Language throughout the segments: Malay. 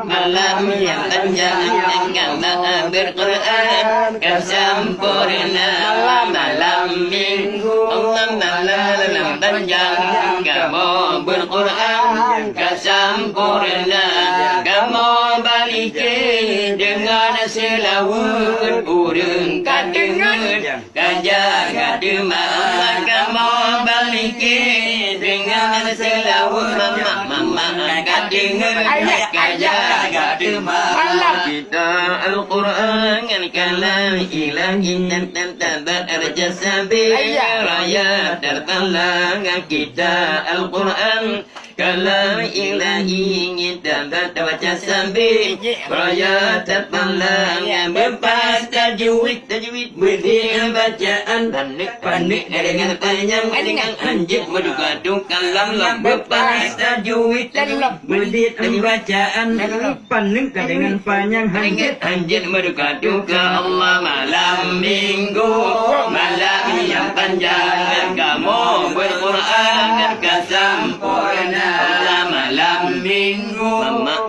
malam yang panjang karena berquran kesempurna malam minggu Allah malam panjang kamu berquran kesempurna kamu balikin dengan selawat urang kadengar kajaga demam kamu balikin dengan selawat mama kadengar kajaga demam kita Al-Quran kalam ilahi dan tabarja sabi raya tertalang kita Al-Quran kalam ilahi kita baca sabi raya tertalang bebas tajwid berdiri bacaan panik dengan panjang dengan anjing madu kalam bebas tajwid berdiri bacaan panik dengan panjang anjing madu Allah malam minggu malam yang panjang kamu berquran kesempurna Allah malam minggu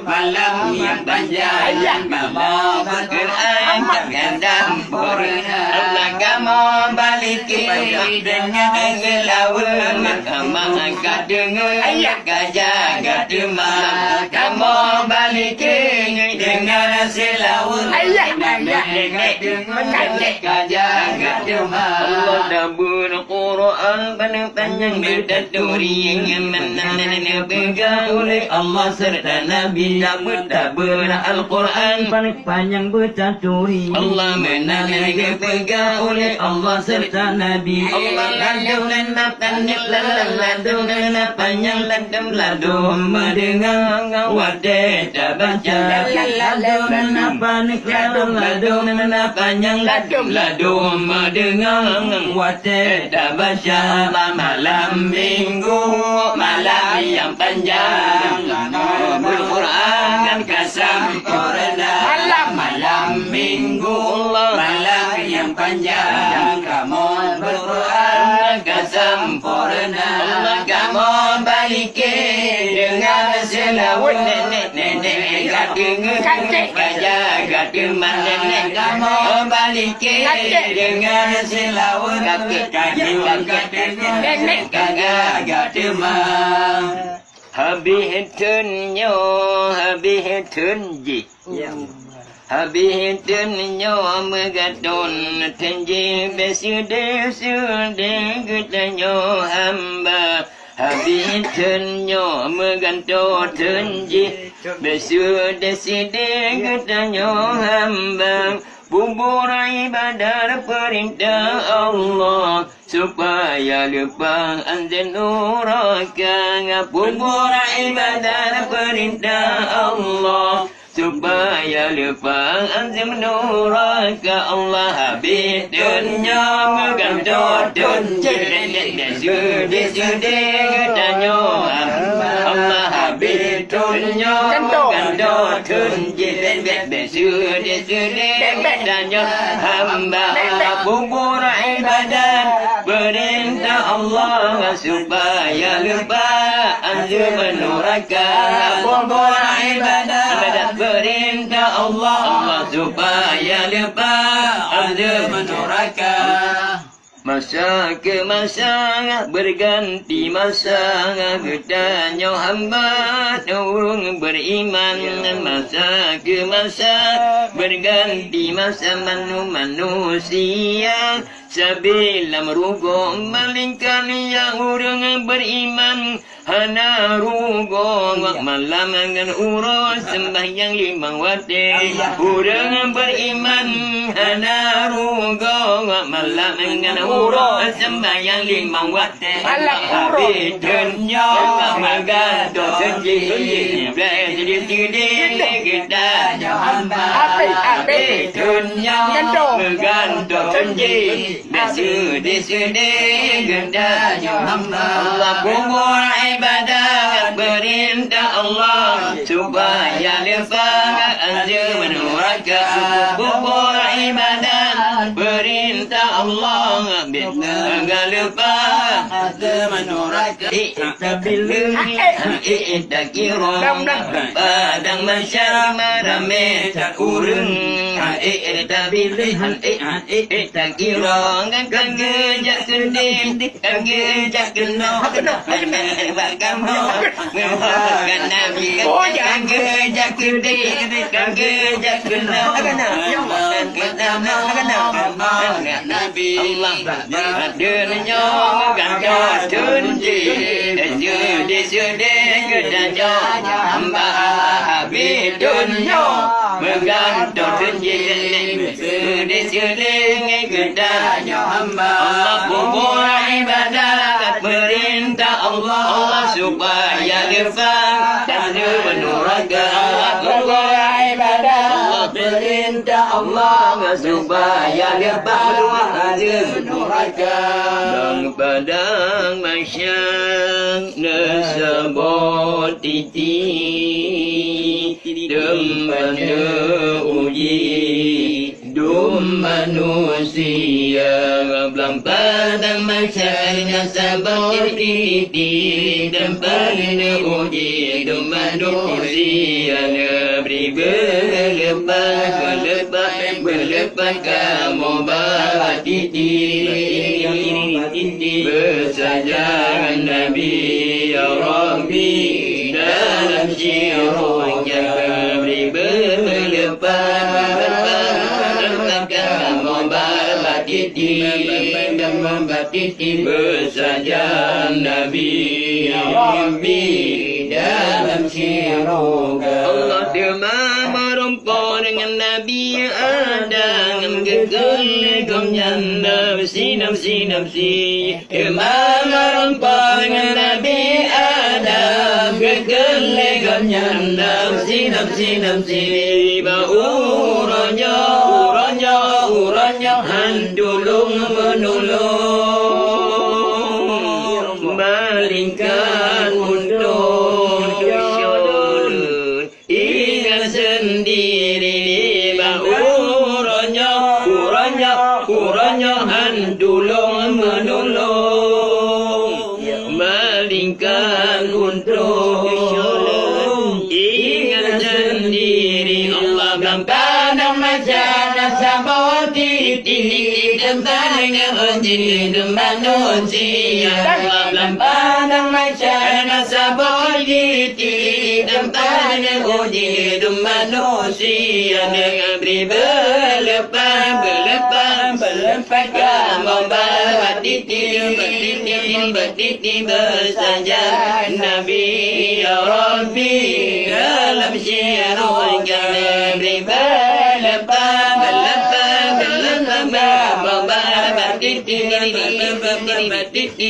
malam yang panjang kamu berquran kesempurna Allah kamu balikin dengan selawat maka dengar kajaga demam kamu balikin dengan selawat kajaga demam Allah dah berquran panjang berdaduri yang menanam pegang oleh Allah serta Nabi dah Al-Quran panjang berdaduri Allah menanam pegang oleh Allah serta Nabi Allah ladung panjang ladung mendengar wadah dah baca ladung panjang ladung mendengar wadah dah baca malam minggu malam yang panjang berquran kesempurna malam minggu malam yang panjang kamu berquran kesempurna kamu balikin dengan selawat nenek kajaga demam nenek kamu balikin dengan selawat nenek kajaga demam habis tunji habis tunyo megadon tenji besude gutanyo hamba habis tunyo meganto tenji besude gutanyo hamba bubur ibadah perintah Allah supaya lupa anzan nuraka bubur ibadah perintah Allah supaya lupa anzam nuraka Allah habis dunia mengantor dunia sudah katanya Allah habis dunia mengantor dunia sudah katanya hamba bubur ibadah perintah Allah supaya lupa anzam nuraka bubur ibadah perintah Allah supaya lupa ada menuraka masa ke masa berganti masa katanya hamba orang beriman masa ke masa berganti masa manusia sabila merugo malingkan yang orang beriman hana rugo malam dengan urus sembahyang limang waktu orang beriman hana rugo malam dengan urus sembahyang limang waktu habis dunia maganto sendiri jadi kita habis dunia maganto sendiri Desudi gendanya Allah kubur ibadah perintah Allah supaya lupa anjur menuraka kubur ibadah perintah Allah jangan lupa menurut itabilun itakiro padang masyarakat ramai tak urung itabilun itakiro kan gejak sedih kan gejak kenal bakal kan nabi kan gejak sedih kan gejak kenal Nabi Allah dunia ganjar tunji jadi sudah kedanya hamba habis dunia menggantung tunji sudah kedanya hamba Allah kubur ibadat perintah Allah supaya dirfah dan menuraka Allah kubur ibadat perintah Allah supaya dia berwajib neraka dan padang masyarakat nesabot titi demana uji dum manusia belang padang masyarakat nesabot titi demana uji dum manusia beri berlepas kamu bawa titi bersaja Nabi ya Rabbi dalam syirohnya beri berlepas kamu bawa titi bersaja Nabi ya Rabbi dalam syirohnya Allah demam merumpah dengan Nabi Adam gegolnya nafsi demam merumpah dengan Nabi Adam gegolnya nafsi uranya handulung menolong malingkan untuk sendiri uranya handulung menolong malingkan untuk ingat sendiri Allah bilang padang masyarakat sabot titi tentang jin manusia Allah bilang padang masyarakat sabot titi tentang jin manusia dengan beri berlepas kamu bawa titi bersaja Nabi ya Rabbi dalam syirohnya beri berlepas kamu bawa titi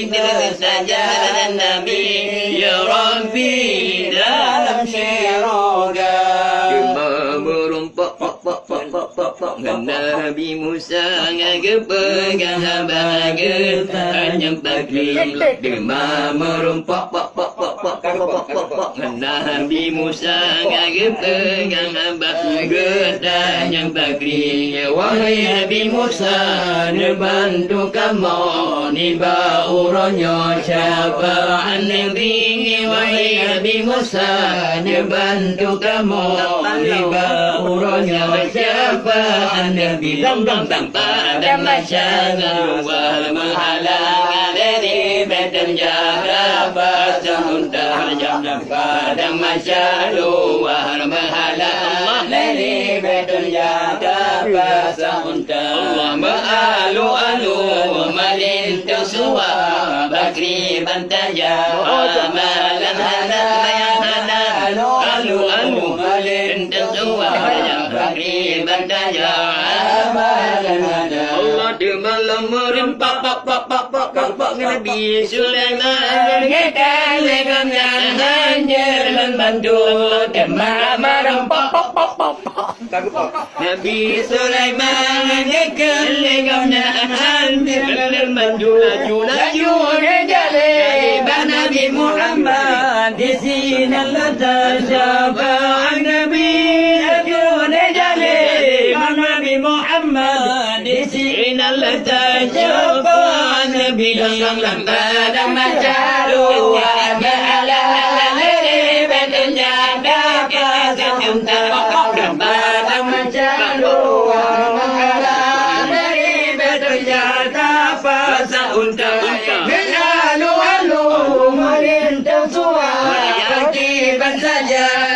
bersaja Nabi ya Rabbi dalam syirohnya Nabi Musa ngagepegang habaga hanya bakri demam merompak Nabi Musa ngagepegang habaga hanya bakri wahai Nabi Musa nebantu kamu niba uronyo syafa'an negeri wahai Nabi Musa nebantu kamu niba uronyo syafa'an negeri dang pada masyarakat wal menghalang dari medan jaga pasang jam pada masyarakat wal menghalang dari medan jaga pasang Allah ma'alu malintu suwa bakri bantaja amalan alu malintu suwa bakri bantaja Allah di malam merempak Nabi Sulaiman kita legangnya anjir dan bantu demam merempak Nabi Sulaiman kita legangnya anjir dan bantu laju jale Nabi Muhammad di sini Allah tasyafa Nabi laju jale Nabi Muhammad di sini bertajukan bilang pada macaru ala bedanya dapat untuk pada macaru ala bedanya dapat untuk menalu merintah suara saja